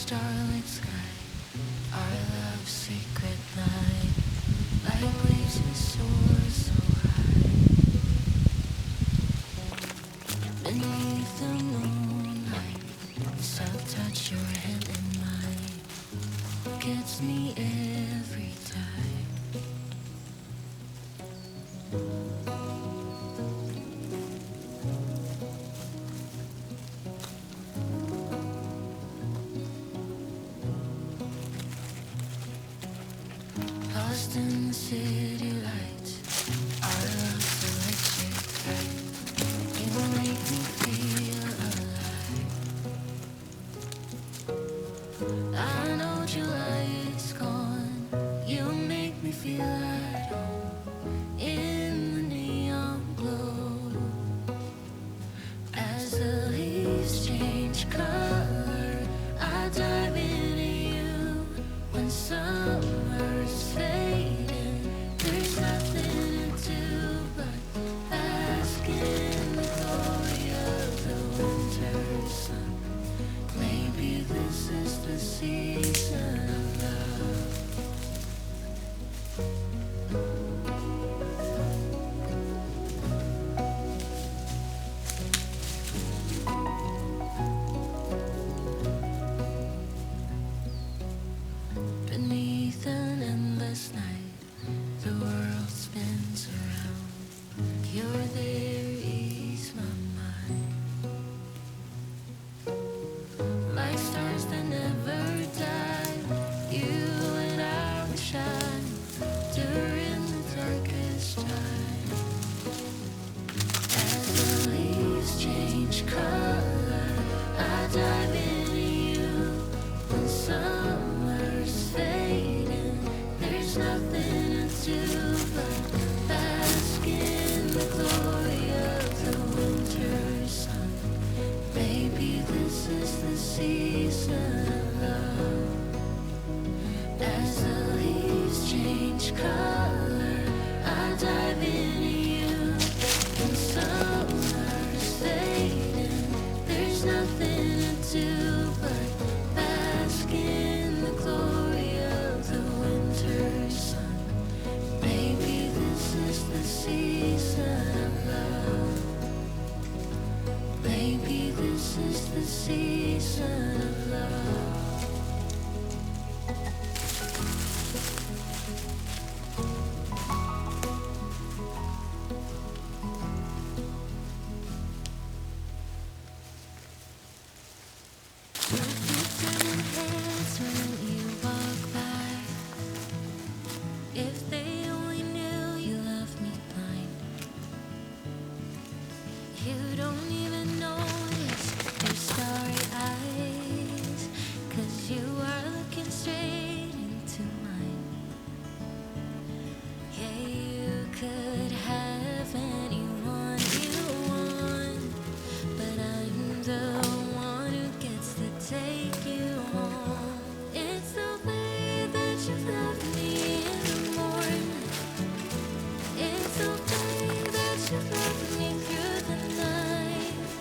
starlit sky, our love's secret night, like waves we soar so high. Beneath the moonlight, the soft touch your hand in mine gets me every time. Lost in the city lights, our love's electric light. You make me feel alive. I know July is gone. You make me feel at home in the neon glow. As the leaves change color, I dive into you. When summer's fading, there's nothing to do but bask in the glory of the winter sun. Maybe this is the season of love. Beneath an endless night, the world spins around. You're there, ease my mind. Like stars that never die, you and I will shine during the darkest time. As the leaves change color, I dive into you. When summer's fading, there's nothing to do but bask in the glory of the winter sun. Maybe this is the season of love. As the leaves change color, I dive into you. When summer's fading, there's nothing to do but bask in the glory of the winter sun. Maybe this is the season of love. Maybe this is the season of love. Your feet turning heads when you walk by. If they only knew you love me blind. You don't even notice your starry eyes, 'cause you are looking straight into mine. Yeah, you could have anyone you want, but I'm the one who gets to take you home. It's the way that you love me in the morning. It's the way that you love me through the night.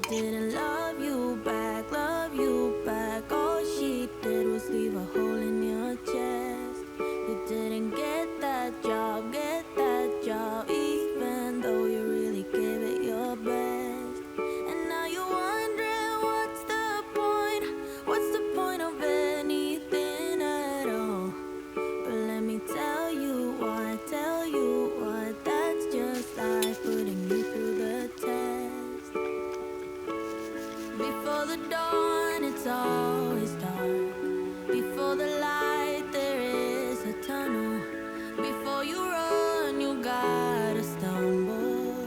didn't love you back, love you back. All she did was leave a hole in your chest. You didn't get that job, even though you really gave it your best. And now you're wondering what's the point of anything at all? But let me tell you why, that's just life putting you through the test. Before the dawn, it's always dark. Before the light, there is a tunnel. Before you run, you gotta stumble.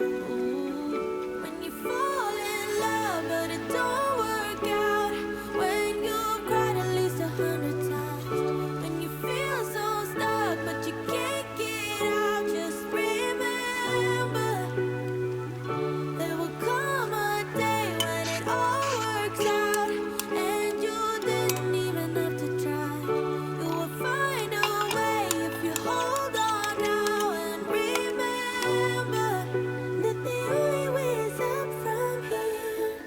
When you fall in love, but it don't work out. When you've cried at least 100 times. When you feel so stuck, but you can't get out. Just remember, there will come a day when it all works out, and you didn't even have to try. You will find a way if you hold on now, and remember that the only way is up from here.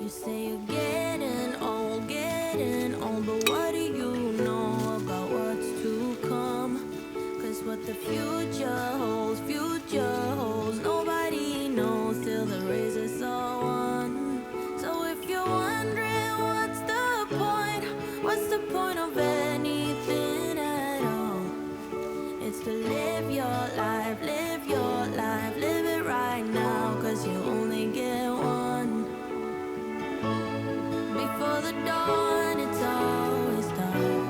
You say you're getting old, but what do you know about what's to come? 'Cause what the future holds, nobody knows till the razor's all won. So if you're wondering what's the point of anything at all? It's to live your life, live it right now, 'cause you only get one. Before the dawn, it's always dark.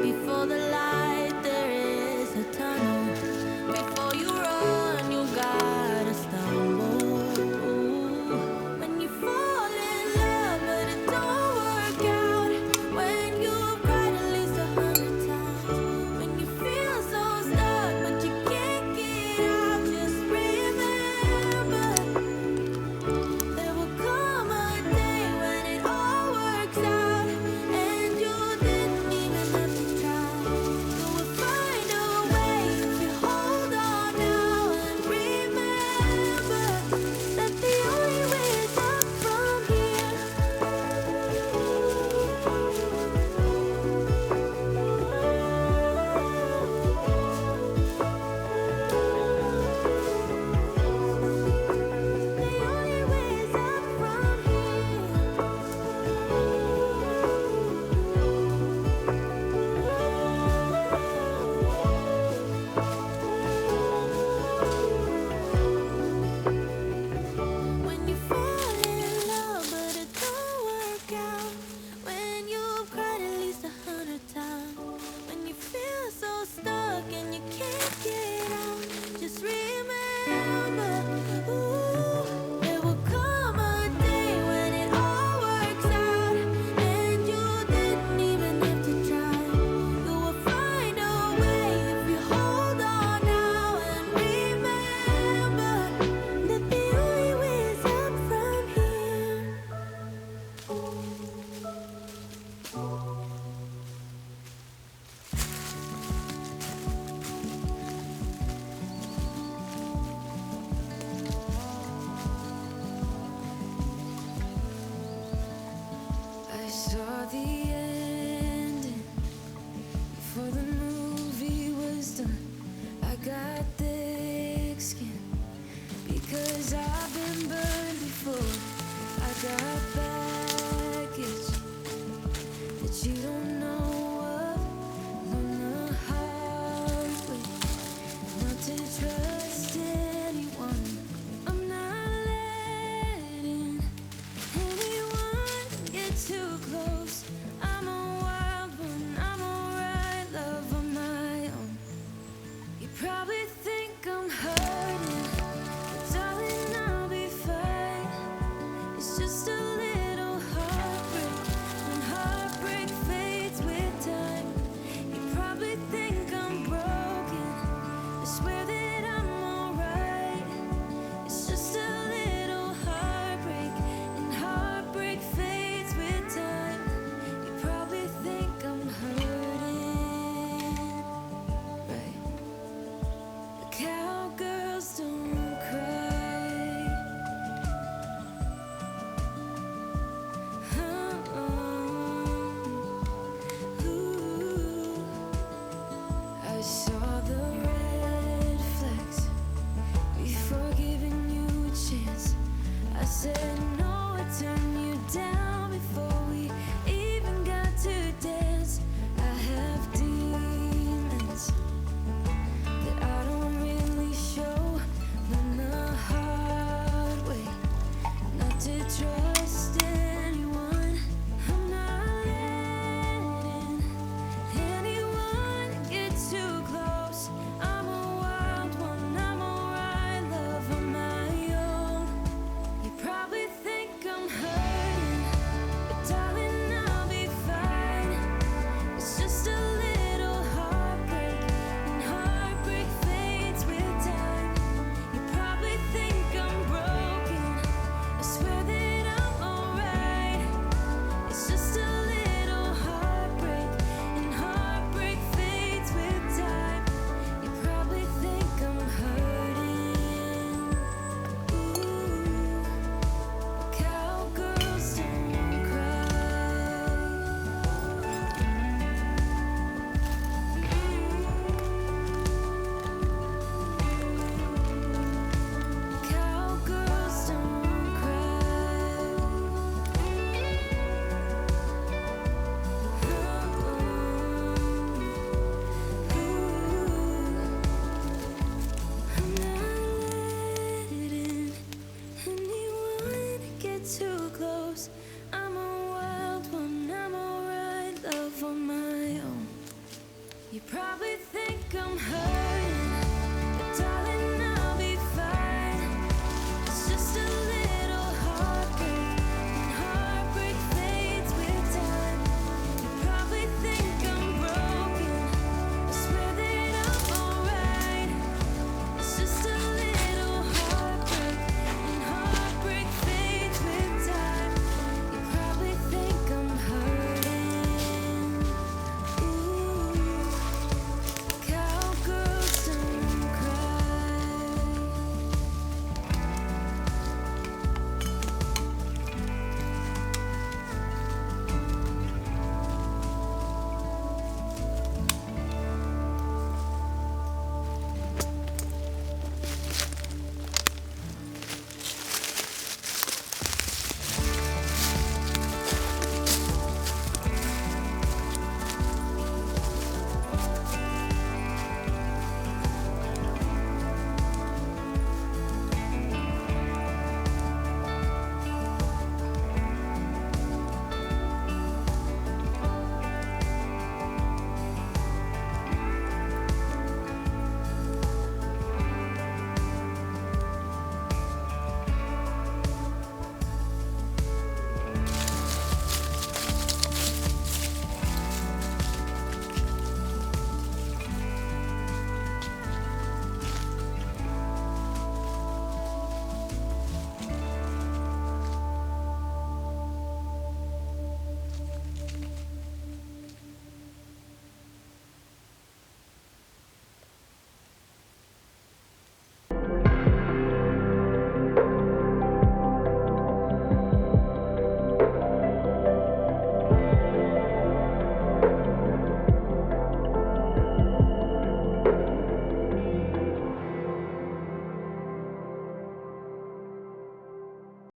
Before the light, there is a tunnel. Before you run, you gotta stumble. When you fall in love, but it don't work out. When you've cried at least 100 times. When you feel so stuck, but you can't get out. Just remember, there will come a day when it all works out, and you didn't even have to try. You will find a way if you hold on now, and remember that the only way is up from here. The only way is up from When you fall in love, but it don't work out. When you've cried at least 100 times. When you feel so stuck and you can't get out. Just remember, ooh, there will come a day when it all works out, and you didn't even have to try. You will find a way if you hold on now, and remember that the only way is up from here. I saw the ending before the movie was done. I got thick skin because I've been burned before. I got baggage that you don't know of. Learn the hard way not to trust anyone. I'm not letting anyone get too close. I'm a wild one, I'm alright, love on my own. You probably think I'm hurting, but darling, I'll be fine. It's just a little I say